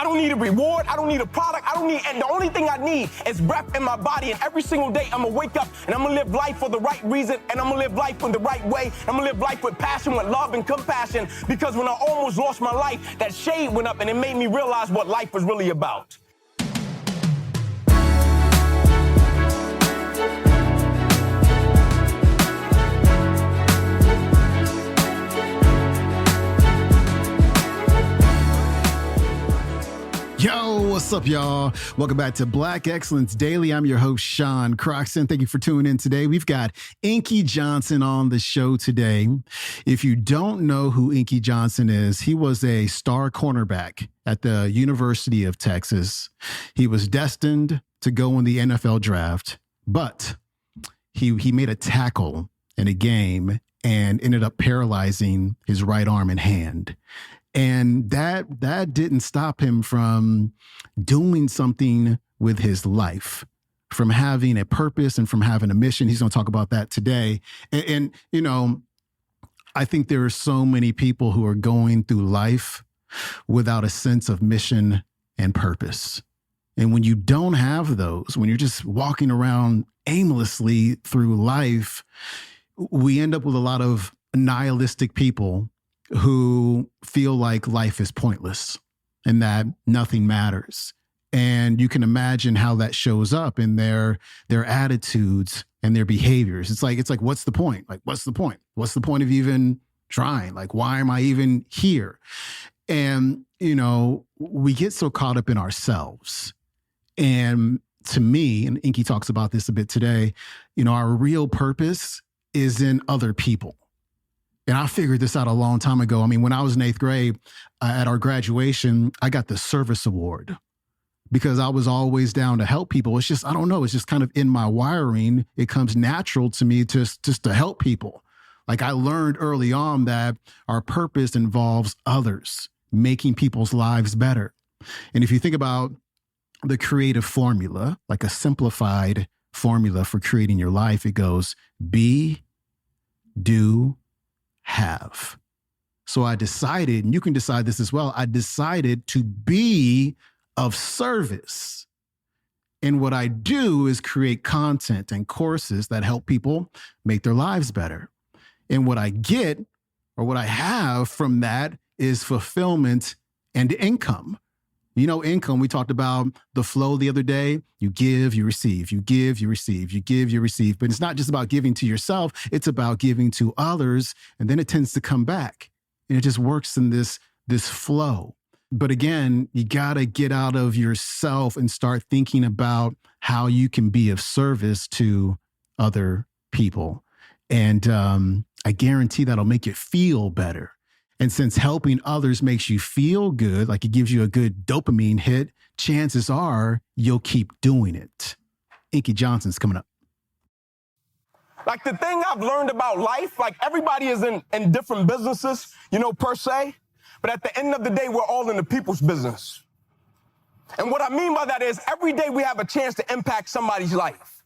I don't need a reward. I don't need a product. And the only thing I need is breath in my body. And every single day, I'm gonna wake up and I'm gonna live life for the right reason. And I'm gonna live life in the right way. I'm gonna live life with passion, with love and compassion. Because when I almost lost my life, that shade went up and it made me realize what life was really about. Yo, what's up, y'all? Welcome back to Black Excellence Daily. I'm your host, Sean Croxton. Thank you for tuning in today. We've got Inky Johnson on the show today. If you don't know who Inky Johnson is, he was a star cornerback at the University of Texas. He was destined to go in the NFL draft, but he made a tackle in a game and ended up paralyzing his right arm and hand. And that didn't stop him from doing something with his life, from having a purpose and from having a mission. He's going to talk about that today. And, you know, I think there are so many people who are going through life without a sense of mission and purpose. And when you don't have those, when you're just walking around aimlessly through life, we end up with a lot of nihilistic people who feel like life is pointless and that nothing matters. And you can imagine how that shows up in their attitudes and their behaviors. It's like, what's the point? Like, what's the point? What's the point of even trying? Like, why am I even here? And, you know, we get so caught up in ourselves. And to me, and Inky talks about this a bit today, you know, our real purpose is in other people. And I figured this out a long time ago. I mean, when I was in 8th grade, at our graduation, I got the service award because I was always down to help people. It's just, I don't know, it's just kind of in my wiring. It comes natural to me just to help people. Like I learned early on that our purpose involves others, making people's lives better. And if you think about the creative formula, like a simplified formula for creating your life, it goes be, do, have. So I decided, and you can decide this as well, I decided to be of service. And what I do is create content and courses that help people make their lives better. And what I get, or what I have from that, is fulfillment and income. You know, income, we talked about the flow the other day. You give, you receive, you give, you receive, you give, you receive. But it's not just about giving to yourself. It's about giving to others. And then it tends to come back. And it just works in this flow. But again, you got to get out of yourself and start thinking about how you can be of service to other people. And I guarantee that'll make you feel better. And since helping others makes you feel good, like it gives you a good dopamine hit, chances are you'll keep doing it. Inky Johnson's coming up. Like the thing I've learned about life, like everybody is in different businesses, you know, per se. But at the end of the day, we're all in the people's business. And what I mean by that is every day we have a chance to impact somebody's life.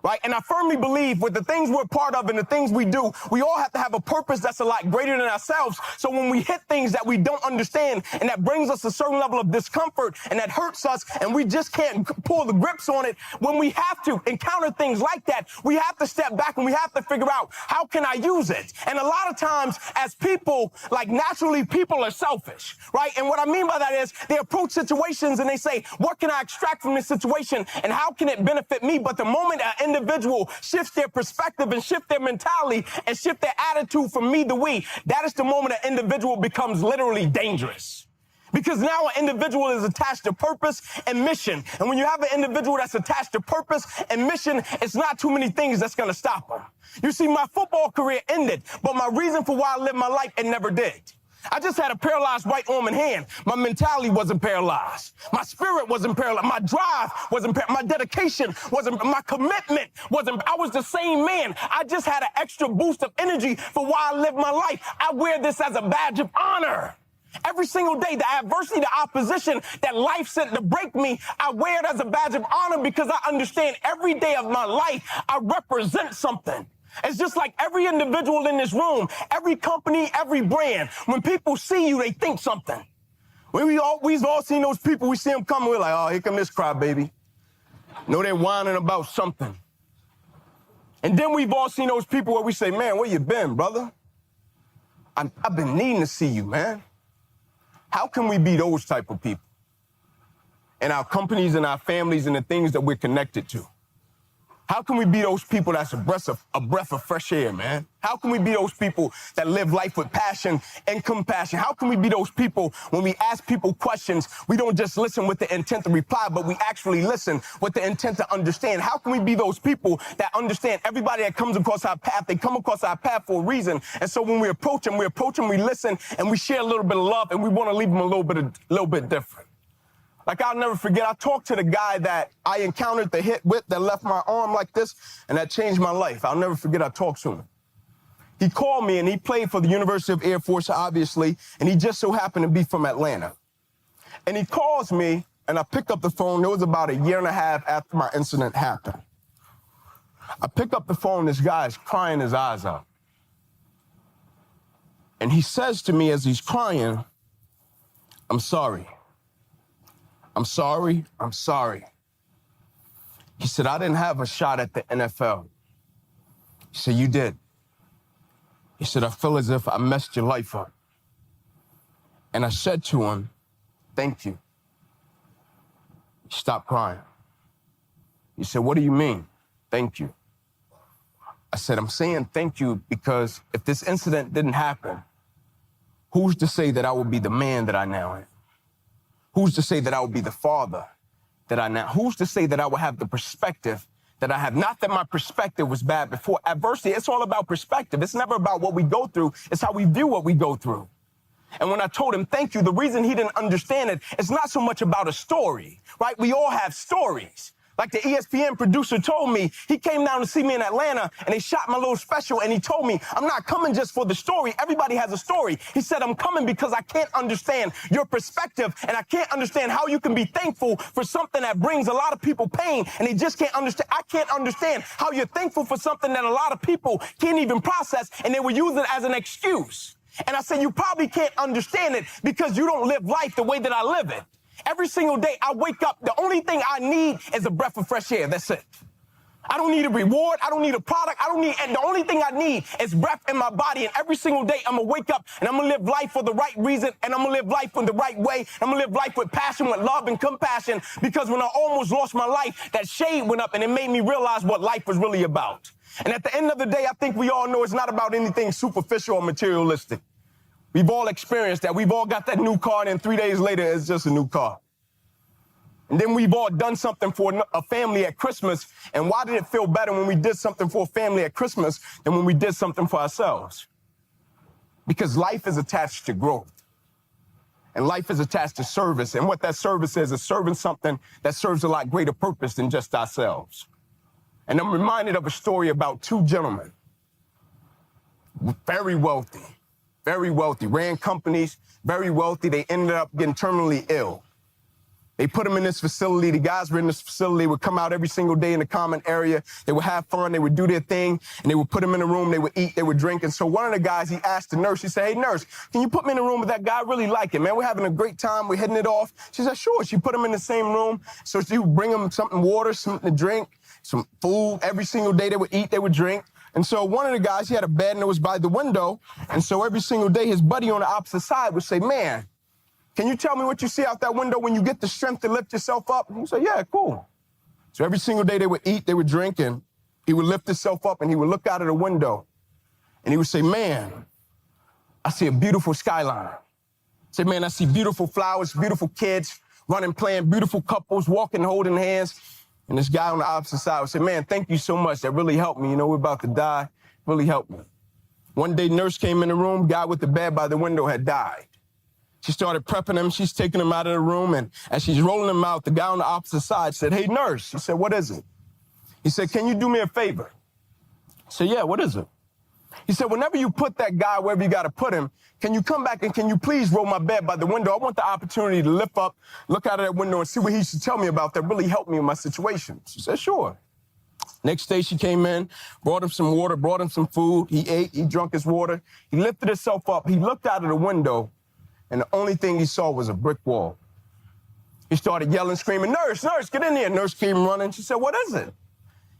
Right? And I firmly believe with the things we're part of and the things we do, we all have to have a purpose that's a lot greater than ourselves. So when we hit things that we don't understand and that brings us a certain level of discomfort and that hurts us and we just can't pull the grips on it, when we have to encounter things like that, we have to step back and we have to figure out, how can I use it? And a lot of times as people, like naturally people are selfish, right? And what I mean by that is they approach situations and they say, what can I extract from this situation and how can it benefit me? But the moment an individual shifts their perspective and shift their mentality and shift their attitude from me to we, that is the moment an individual becomes literally dangerous. Because now an individual is attached to purpose and mission. And when you have an individual that's attached to purpose and mission, it's not too many things that's going to stop them. You see, my football career ended, but my reason for why I lived my life, it never did. I just had a paralyzed right arm and hand. My mentality wasn't paralyzed. My spirit wasn't paralyzed. My drive wasn't paralyzed. My dedication wasn't, my commitment wasn't, I was the same man. I just had an extra boost of energy for why I lived my life. I wear this as a badge of honor. Every single day, the adversity, the opposition that life sent to break me, I wear it as a badge of honor because I understand every day of my life, I represent something. It's just like every individual in this room, every company, every brand. When people see you, they think something. We've all seen those people, we see them coming, we're like, oh, here come this crybaby. Know they're whining about something. And then we've all seen those people where we say, man, where you been, brother? I've been needing to see you, man. How can we be those type of people in our companies and our families and the things that we're connected to? How can we be those people that's a breath of fresh air, man? How can we be those people that live life with passion and compassion? How can we be those people when we ask people questions, we don't just listen with the intent to reply, but we actually listen with the intent to understand? How can we be those people that understand everybody that comes across our path, they come across our path for a reason. And so when we approach them, we listen, and we share a little bit of love, and we want to leave them a little bit different. Like, I'll never forget, I talked to the guy that I encountered the hit with that left my arm like this, and that changed my life. I'll never forget I talked to him. He called me, and he played for the University of Air Force, obviously, and he just so happened to be from Atlanta. And he calls me, and I pick up the phone. It was about a year and a half after my incident happened. I pick up the phone, this guy is crying his eyes out. And he says to me as he's crying, I'm sorry. I'm sorry. I'm sorry. He said, I didn't have a shot at the NFL. He said, you did. He said, I feel as if I messed your life up. And I said to him, thank you. He stopped crying. He said, what do you mean? Thank you. I said, I'm saying thank you because if this incident didn't happen, who's to say that I would be the man that I now am? Who's to say that I would be the father that I now? Who's to say that I would have the perspective that I have? Not that my perspective was bad before. Adversity, it's all about perspective. It's never about what we go through. It's how we view what we go through. And when I told him thank you, the reason he didn't understand it, it's not so much about a story, right? We all have stories. Like the ESPN producer told me, he came down to see me in Atlanta and they shot my little special and he told me, I'm not coming just for the story. Everybody has a story. He said, I'm coming because I can't understand your perspective and I can't understand how you can be thankful for something that brings a lot of people pain and they just can't understand. I can't understand how you're thankful for something that a lot of people can't even process and they will use it as an excuse. And I said, you probably can't understand it because you don't live life the way that I live it. Every single day I wake up, the only thing I need is a breath of fresh air. That's it. I don't need a reward. I don't need a product. And the only thing I need is breath in my body. And every single day I'm going to wake up and I'm going to live life for the right reason. And I'm going to live life in the right way. I'm going to live life with passion, with love and compassion. Because when I almost lost my life, that shade went up and it made me realize what life was really about. And at the end of the day, I think we all know it's not about anything superficial or materialistic. We've all experienced that. We've all got that new car, and then 3 days later, it's just a new car. And then we've all done something for a family at Christmas. And why did it feel better when we did something for a family at Christmas than when we did something for ourselves? Because life is attached to growth. And life is attached to service. And what that service is serving something that serves a lot greater purpose than just ourselves. And I'm reminded of a story about two gentlemen, very wealthy, ran companies, very wealthy. They ended up getting terminally ill. They put them in this facility. The guys were in this facility, would come out every single day in the common area. They would have fun. They would do their thing, and they would put them in a room. They would eat. They would drink. And so one of the guys, he asked the nurse, he said, hey, nurse, can you put me in a room with that guy? I really like him, man. We're having a great time. We're hitting it off. She said, sure. She put him in the same room. So she would bring him something, water, something to drink, some food. Every single day they would eat, they would drink. And so one of the guys, he had a bed, and it was by the window. And so every single day, his buddy on the opposite side would say, man, can you tell me what you see out that window when you get the strength to lift yourself up? And he said, yeah, cool. So every single day they would eat, they would drink, and he would lift himself up, and he would look out of the window, and he would say, man, I see a beautiful skyline. Say, man, I see beautiful flowers, beautiful kids running, playing, beautiful couples walking, holding hands. And this guy on the opposite side would say, man, thank you so much. That really helped me. You know, we're about to die. Really helped me. One day, nurse came in the room. Guy with the bed by the window had died. She started prepping him. She's taking him out of the room. And as she's rolling him out, the guy on the opposite side said, hey, nurse. She said, what is it? He said, can you do me a favor? I said, yeah, what is it? He said, whenever you put that guy wherever you got to put him, can you come back and can you please roll my bed by the window? I want the opportunity to lift up, look out of that window and see what he should tell me about that really helped me in my situation. She said, sure. Next day she came in, brought him some water, brought him some food. He ate, he drank his water. He lifted himself up. He looked out of the window and the only thing he saw was a brick wall. He started yelling, screaming, "Nurse, nurse, get in here." Nurse came running. She said, "What is it?"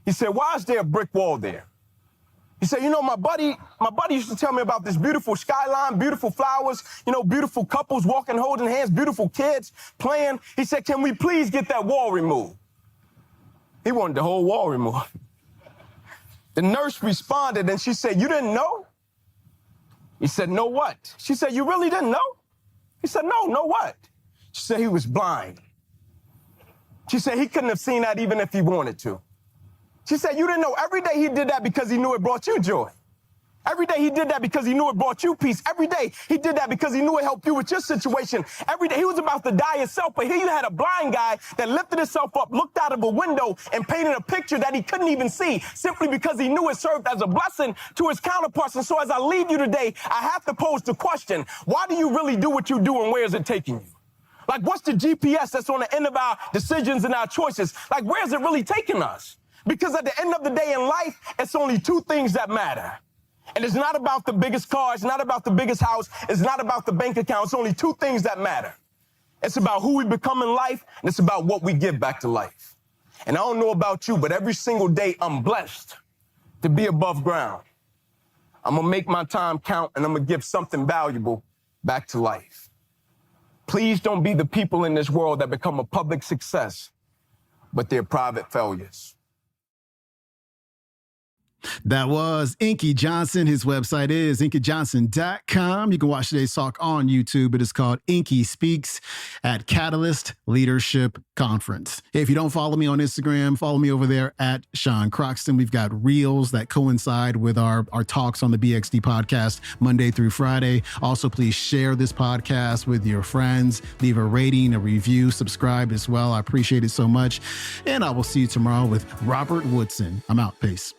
He said, "Why is there a brick wall there?" He said, "You know, my buddy used to tell me about this beautiful skyline, beautiful flowers, beautiful couples walking, holding hands, beautiful kids playing." He said, "Can we please get that wall removed?" He wanted the whole wall removed. The nurse responded and she said, "You didn't know?" He said, "No what?" She said, "You really didn't know?" He said, "No what?" She said, "He was blind." She said, "He couldn't have seen that even if he wanted to." She said, "You didn't know." Every day he did that because he knew it brought you joy. Every day he did that because he knew it brought you peace. Every day he did that because he knew it helped you with your situation. Every day he was about to die himself, but here you had a blind guy that lifted himself up, looked out of a window, and painted a picture that he couldn't even see simply because he knew it served as a blessing to his counterparts. And so as I leave you today, I have to pose the question, why do you really do what you do and where is it taking you? Like, what's the GPS that's on the end of our decisions and our choices? Like, where is it really taking us? Because at the end of the day in life, it's only two things that matter. And it's not about the biggest car, it's not about the biggest house, it's not about the bank account. It's only two things that matter. It's about who we become in life, and it's about what we give back to life. And I don't know about you, but every single day I'm blessed to be above ground. I'm gonna make my time count, and I'm gonna give something valuable back to life. Please don't be the people in this world that become a public success, but they're private failures. That was Inky Johnson. His website is inkyjohnson.com. You can watch today's talk on YouTube. It is called Inky Speaks at Catalyst Leadership Conference. If you don't follow me on Instagram, follow me over there at Sean Croxton. We've got reels that coincide with our talks on the BXD podcast Monday through Friday. Also, please share this podcast with your friends. Leave a rating, a review, subscribe as well. I appreciate it so much. And I will see you tomorrow with Robert Woodson. I'm out. Peace.